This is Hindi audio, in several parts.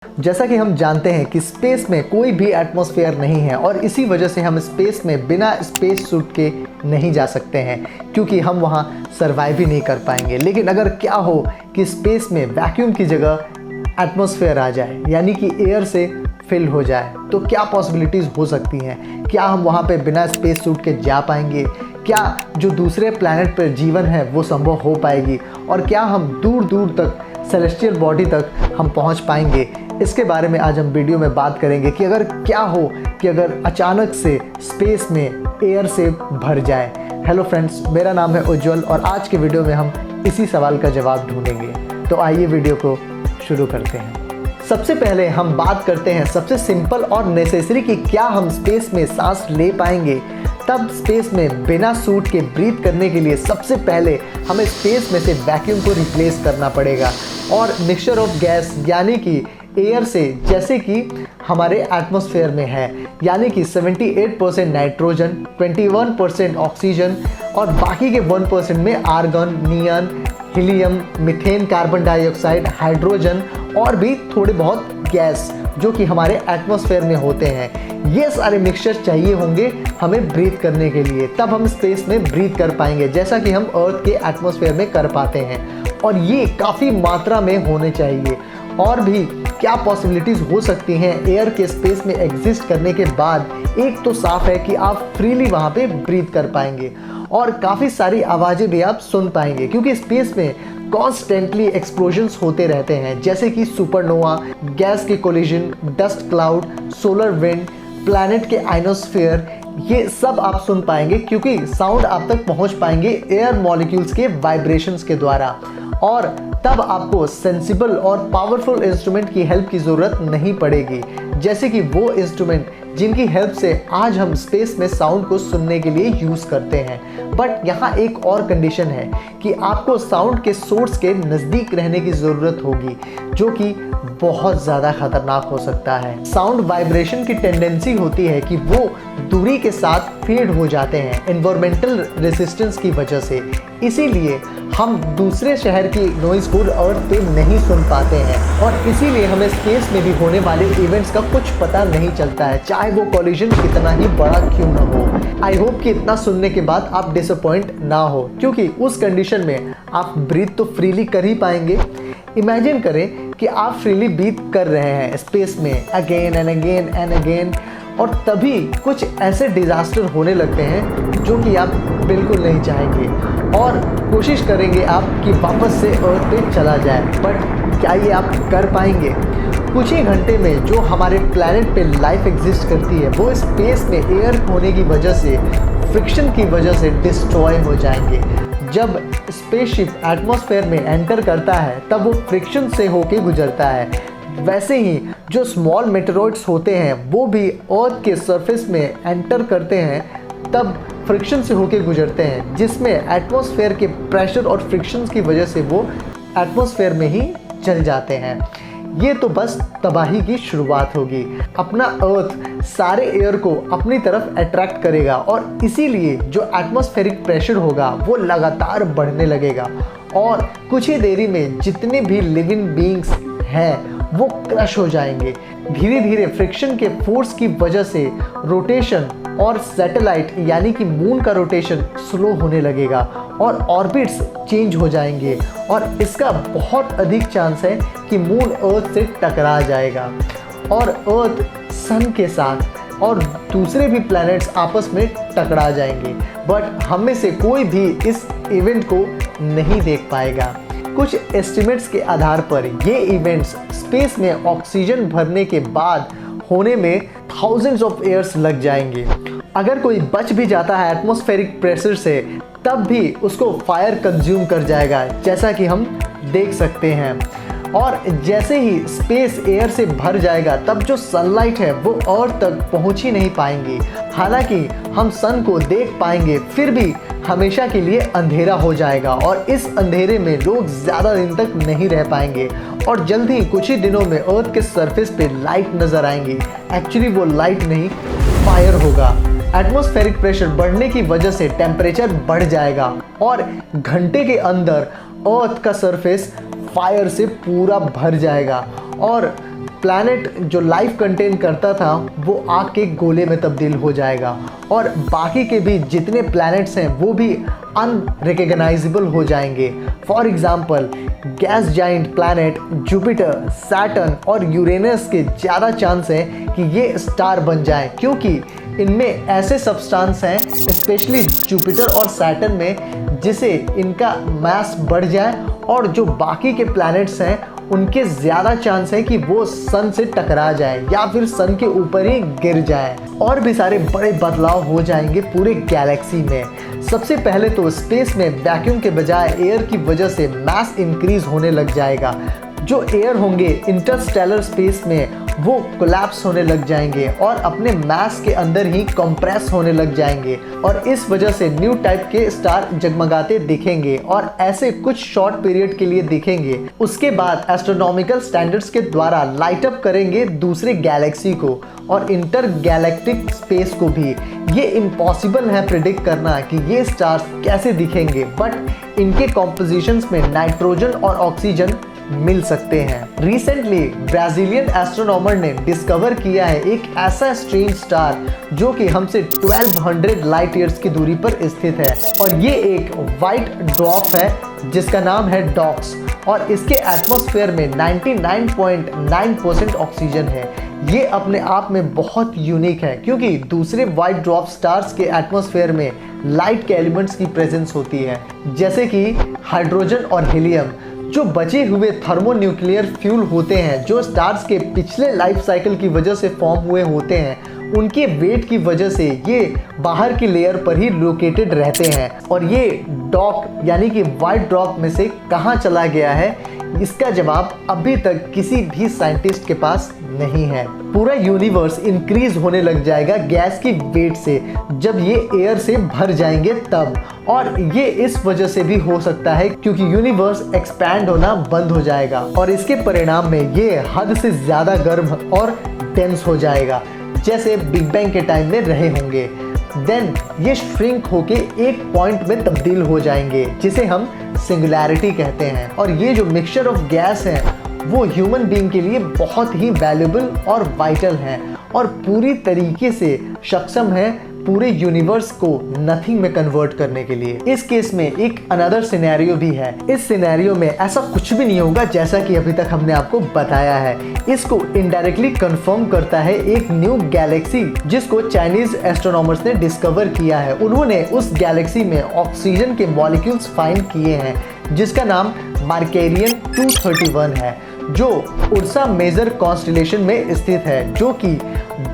जैसा कि हम जानते हैं कि स्पेस में कोई भी एटमॉस्फेयर नहीं है और इसी वजह से हम स्पेस में बिना स्पेस सूट के नहीं जा सकते हैं, क्योंकि हम वहाँ सर्वाइव ही नहीं कर पाएंगे। लेकिन अगर क्या हो कि स्पेस में वैक्यूम की जगह एटमॉस्फेयर आ जाए, यानी कि एयर से फिल हो जाए, तो क्या पॉसिबिलिटीज़ हो सकती हैं? क्या हम वहाँ पे बिना स्पेस सूट के जा पाएंगे? क्या जो दूसरे प्लैनेट पर जीवन है वो संभव हो पाएगी? और क्या हम दूर दूर तक सेलेस्टियल बॉडी तक हम पहुंच पाएंगे? इसके बारे में आज हम वीडियो में बात करेंगे कि अगर क्या हो कि अगर अचानक से स्पेस में एयर से भर जाए। हेलो फ्रेंड्स, मेरा नाम है उज्जवल और आज के वीडियो में हम इसी सवाल का जवाब ढूंढेंगे। तो आइए वीडियो को शुरू करते हैं। सबसे पहले हम बात करते हैं सबसे सिंपल और नेसेसरी कि क्या हम स्पेस में सांस ले पाएंगे। तब स्पेस में बिना सूट के ब्रीथ करने के लिए सबसे पहले हमें स्पेस में से वैक्यूम को रिप्लेस करना पड़ेगा और मिक्सचर ऑफ गैस यानी कि एयर से, जैसे कि हमारे एटमॉस्फेयर में है, यानी कि 78% नाइट्रोजन, 21% ऑक्सीजन और बाकी के 1% में argon, neon, helium, methane, carbon dioxide, hydrogen और भी थोड़े बहुत गैस जो कि हमारे एटमॉस्फेयर में होते हैं। ये सारे मिक्सचर चाहिए होंगे हमें ब्रीथ करने के लिए, तब हम स्पेस में ब्रीथ कर पाएंगे, जैसा कि हम अर्थ के एटमॉस्फेयर में कर पाते हैं। और ये काफ़ी मात्रा में होने चाहिए। और भी क्या पॉसिबिलिटीज़ हो सकती हैं एयर के स्पेस में एग्जिस्ट करने के बाद? एक तो साफ है कि आप फ्रीली वहाँ पे ब्रीथ कर पाएंगे और काफ़ी सारी आवाज़ें भी आप सुन पाएंगे, क्योंकि स्पेस में कॉन्स्टेंटली एक्सप्लोजन्स होते रहते हैं, जैसे कि सुपरनोवा, गैस के collision, dust cloud, solar wind, planet के आयनोस्फीयर, ये सब आप सुन पाएंगे, क्योंकि साउंड आप तक पहुंच पाएंगे एयर मॉलिक्यूल्स के वाइब्रेशंस के द्वारा। और तब आपको सेंसिबल और पावरफुल इंस्ट्रूमेंट की हेल्प की ज़रूरत नहीं पड़ेगी, जैसे कि वो इंस्ट्रूमेंट जिनकी हेल्प से आज हम स्पेस में साउंड को सुनने के लिए यूज़ करते हैं। बट यहाँ एक और कंडीशन है कि आपको साउंड के सोर्स के नज़दीक रहने की ज़रूरत होगी, जो कि बहुत ज़्यादा खतरनाक हो सकता है। साउंड वाइब्रेशन की टेंडेंसी होती है कि वो दूरी के साथ फेड हो जाते हैं एनवायरमेंटल रेजिस्टेंस की वजह से। इसीलिए हम दूसरे शहर की नॉइज़ को अर्थ पे नहीं सुन पाते हैं और इसीलिए हमें स्पेस में भी होने वाले इवेंट्स का कुछ पता नहीं चलता है, चाहे वो कॉलिजन कितना ही बड़ा क्यों ना हो। आई होप कि इतना सुनने के बाद आप डिसअपॉइंट ना हो, क्योंकि उस कंडीशन में आप ब्रीथ तो फ्रीली कर ही पाएंगे। इमेजिन करें कि आप फ्रीली ब्रीथ कर रहे हैं स्पेस में again and again and again, और तभी कुछ ऐसे डिज़ास्टर होने लगते हैं जो कि आप बिल्कुल नहीं चाहेंगे और कोशिश करेंगे आप कि वापस से अर्थ पे चला जाए। बट क्या ये आप कर पाएंगे? कुछ ही घंटे में जो हमारे प्लैनेट पे लाइफ एग्जिस्ट करती है वो स्पेस में एयर होने की वजह से, फ्रिक्शन की वजह से डिस्ट्रॉय हो जाएंगे। जब स्पेसशिप एटमॉस्फेयर में एंटर करता है तब वो फ्रिक्शन से होके गुजरता है। वैसे ही जो स्मॉल मेटेरॉइड्स होते हैं वो भी अर्थ के सरफेस में एंटर करते हैं, तब फ्रिक्शन से होके गुजरते हैं, जिसमें एटमॉस्फेयर के प्रेशर और फ्रिक्शन की वजह से वो एटमॉस्फेयर में ही चल जाते हैं। ये तो बस तबाही की शुरुआत होगी। अपना अर्थ सारे एयर को अपनी तरफ अट्रैक्ट करेगा और इसीलिए जो एटमॉस्फेरिक प्रेशर होगा वो लगातार बढ़ने लगेगा और कुछ ही देरी में जितने भी लिविंग बीइंग्स हैं वो क्रश हो जाएंगे। धीरे धीरे फ्रिक्शन के फोर्स की वजह से रोटेशन और सैटेलाइट यानी कि मून का रोटेशन स्लो होने लगेगा और ऑर्बिट्स चेंज हो जाएंगे और इसका बहुत अधिक चांस है कि मून अर्थ से टकरा जाएगा और अर्थ सन के साथ और दूसरे भी प्लैनेट्स आपस में टकरा जाएंगे। बट हम में से कोई भी इस इवेंट को नहीं देख पाएगा। कुछ एस्टिमेट्स के आधार पर ये इवेंट्स स्पेस में ऑक्सीजन भरने के बाद होने में थाउजेंड्स ऑफ ईयर्स लग जाएंगे। अगर कोई बच भी जाता है एटमॉस्फेरिक प्रेशर से, तब भी उसको फायर कंज्यूम कर जाएगा, जैसा कि हम देख सकते हैं। और जैसे ही स्पेस एयर से भर जाएगा तब जो सनलाइट है वो अर्थ तक पहुंच ही नहीं पाएंगी। हालांकि हम सन को देख पाएंगे, फिर भी हमेशा के लिए अंधेरा हो जाएगा और इस अंधेरे में लोग ज़्यादा दिन तक नहीं रह पाएंगे और जल्द ही कुछ ही दिनों में अर्थ के सरफेस पे लाइट नज़र आएंगी। एक्चुअली वो लाइट नहीं, फायर होगा। एटमॉस्फेरिक प्रेशर बढ़ने की वजह से टेम्परेचर बढ़ जाएगा और घंटे के अंदर अर्थ का सरफेस फायर से पूरा भर जाएगा और प्लैनेट जो लाइफ कंटेन करता था वो आग के गोले में तब्दील हो जाएगा और बाकी के भी जितने प्लैनेट्स हैं वो भी अनरिकग्नाइजेबल हो जाएंगे। For example gas giant planet Jupiter, Saturn और यूरेनस के ज़्यादा चांस हैं कि ये स्टार बन जाएं, क्योंकि इनमें ऐसे सब्सटेंस हैं स्पेशली जुपिटर और सैटर्न में जिसे इनका मास बढ़ जाए और जो बाकी के प्लैनेट्स हैं उनके ज़्यादा चांस है कि वो सन से टकरा जाए या फिर सन के ऊपर ही गिर जाए। और भी सारे बड़े बदलाव हो जाएंगे पूरे गैलेक्सी में। सबसे पहले तो स्पेस में वैक्यूम के बजाय एयर की वजह से मास इंक्रीज होने लग जाएगा। जो एयर होंगे इंटरस्टेलर स्पेस में वो कोलैप्स होने लग जाएंगे और अपने मास के अंदर ही कंप्रेस होने लग जाएंगे और इस वजह से न्यू टाइप के स्टार जगमगाते दिखेंगे और ऐसे कुछ शॉर्ट पीरियड के लिए दिखेंगे। उसके बाद एस्ट्रोनॉमिकल स्टैंडर्ड्स के द्वारा लाइट अप करेंगे दूसरे गैलेक्सी को और इंटर गैलेक्टिक स्पेस को भी। ये इम्पॉसिबल है प्रिडिक्ट करना कि ये स्टार्स कैसे दिखेंगे, बट इनके कॉम्पोजिशंस में नाइट्रोजन और ऑक्सीजन मिल सकते हैं। रिसेंटली ब्राजीलियन एस्ट्रोनॉमर ने डिस्कवर किया है एक ऐसा स्ट्रेंज स्टार जो कि हमसे 1200 लाइट ईयर्स की दूरी पर स्थित है और ये एक वाइट ड्वार्फ है जिसका नाम है डॉक्स और इसके एटमॉस्फेयर में 99.9% ऑक्सीजन है। ये अपने आप में बहुत यूनिक है क्योंकि दूसरे वाइट ड्वार्फ स्टार्स के एटमॉस्फेयर में लाइट के एलिमेंट्स की प्रेजेंस होती है जैसे कि हाइड्रोजन और हीलियम। जो बचे हुए थर्मोन्यूक्लियर फ्यूल होते हैं जो स्टार्स के पिछले लाइफ साइकिल की वजह से फॉर्म हुए होते हैं, उनके वेट की वजह से ये बाहर की लेयर पर ही लोकेटेड रहते हैं और ये डॉक यानी कि वाइट ड्वार्फ में से कहाँ चला गया है इसका जवाब अभी तक किसी भी साइंटिस्ट के पास नहीं है। पूरा यूनिवर्स इंक्रीज होने लग जाएगा गैस की वेट से जब ये एयर से भर जाएंगे तब, और ये इस वजह से भी हो सकता है क्योंकि यूनिवर्स एक्सपैंड होना बंद हो जाएगा और इसके परिणाम में ये हद से ज़्यादा गर्म और डेंस हो जाएगा जैसे बिग बैंग के टाइम में रहे होंगे। देन ये श्रिंक होके एक पॉइंट में तब्दील हो जाएंगे जिसे हम सिंगुलैरिटी कहते हैं और ये जो मिक्सचर ऑफ गैस है वो ह्यूमन बीइंग के लिए बहुत ही वैल्यूबल और वाइटल है और पूरी तरीके से सक्षम है पूरे यूनिवर्स को नथिंग में कन्वर्ट करने के लिए। इस केस में एक अनदर सिनेरियो भी है। इस सिनेरियो में ऐसा कुछ भी नहीं होगा जैसा कि अभी तक हमने आपको बताया है। इसको इनडायरेक्टली कंफर्म करता है एक न्यू गैलेक्सी जिसको चाइनीज एस्ट्रोनॉमर्स ने डिस्कवर किया है। उन्होंने उस गैलेक्सी में ऑक्सीजन के मॉलिक्यूल्स फाइंड किए हैं जिसका नाम मार्केरियन 231 है जो उर्सा मेजर कॉन्स्टेलेशन में स्थित है जो कि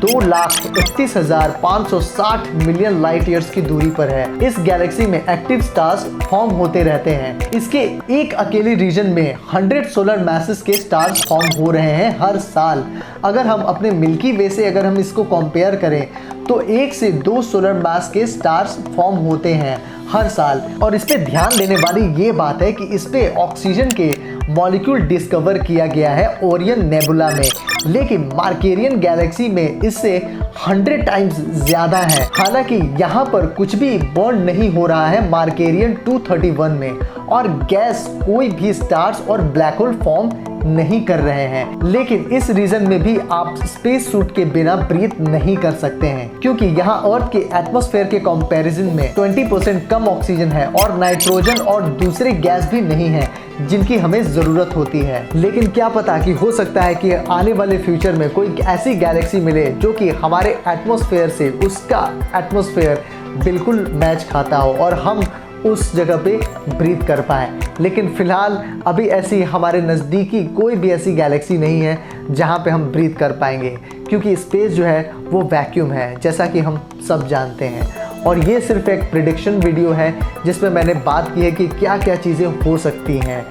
2,31,560 मिलियन लाइट ईयर्स की दूरी पर है। इस गैलेक्सी में एक्टिव स्टार्स फॉर्म होते रहते हैं। इसके एक अकेले रीजन में 100 सोलर मैसेस के स्टार्स फॉर्म हो रहे हैं हर साल। अगर हम अपने मिल्की वे से अगर हम इसको कंपेयर करें तो 1 से 2 सोलर मास के स्टार्स फॉर्म होते हैं हर साल। और इस पे ध्यान देने वाली ये बात है कि इस पे ऑक्सीजन के मॉलिक्यूल डिस्कवर किया गया है ओरियन नेबुला में, लेकिन मार्केरियन गैलेक्सी में इससे 100 टाइम्स ज़्यादा है। हालांकि यहाँ पर कुछ भी बर्न नहीं हो रहा है मार्केरियन 231 में और गैस कोई भी स्टार्स और ब्लैक होल फॉर्म नहीं कर रहे हैं, लेकिन इस रीजन में भी आप स्पेस सूट के बिना ब्रीथ नहीं कर सकते हैं क्योंकि यहाँ अर्थ के एटमॉस्फेयर के कंपैरिजन में 20% कम ऑक्सीजन है और नाइट्रोजन और दूसरे गैस भी नहीं है जिनकी हमें ज़रूरत होती है। लेकिन क्या पता कि हो सकता है कि आने वाले फ्यूचर में कोई ऐसी गैलेक्सी मिले जो कि हमारे एटमॉस्फेयर से उसका एटमॉस्फेयर बिल्कुल मैच खाता हो और हम उस जगह पे ब्रीथ कर पाए। लेकिन फ़िलहाल अभी ऐसी हमारे नज़दीकी कोई भी ऐसी गैलेक्सी नहीं है जहाँ पे हम ब्रीथ कर पाएंगे क्योंकि स्पेस जो है वो वैक्यूम है जैसा कि हम सब जानते हैं। और ये सिर्फ एक प्रेडिक्शन वीडियो है जिसमें मैंने बात की है कि क्या क्या चीज़ें हो सकती हैं।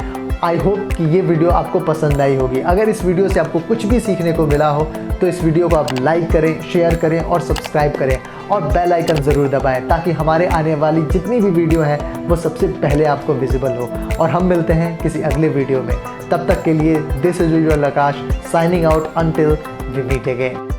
आई होप कि ये वीडियो आपको पसंद आई होगी। अगर इस वीडियो से आपको कुछ भी सीखने को मिला हो तो इस वीडियो को आप लाइक करें, शेयर करें और सब्सक्राइब करें और बेल आइकन ज़रूर दबाएं ताकि हमारे आने वाली जितनी भी वीडियो है वो सबसे पहले आपको विजिबल हो। और हम मिलते हैं किसी अगले वीडियो में। तब तक के लिए this is your Aakash signing out until we meet again.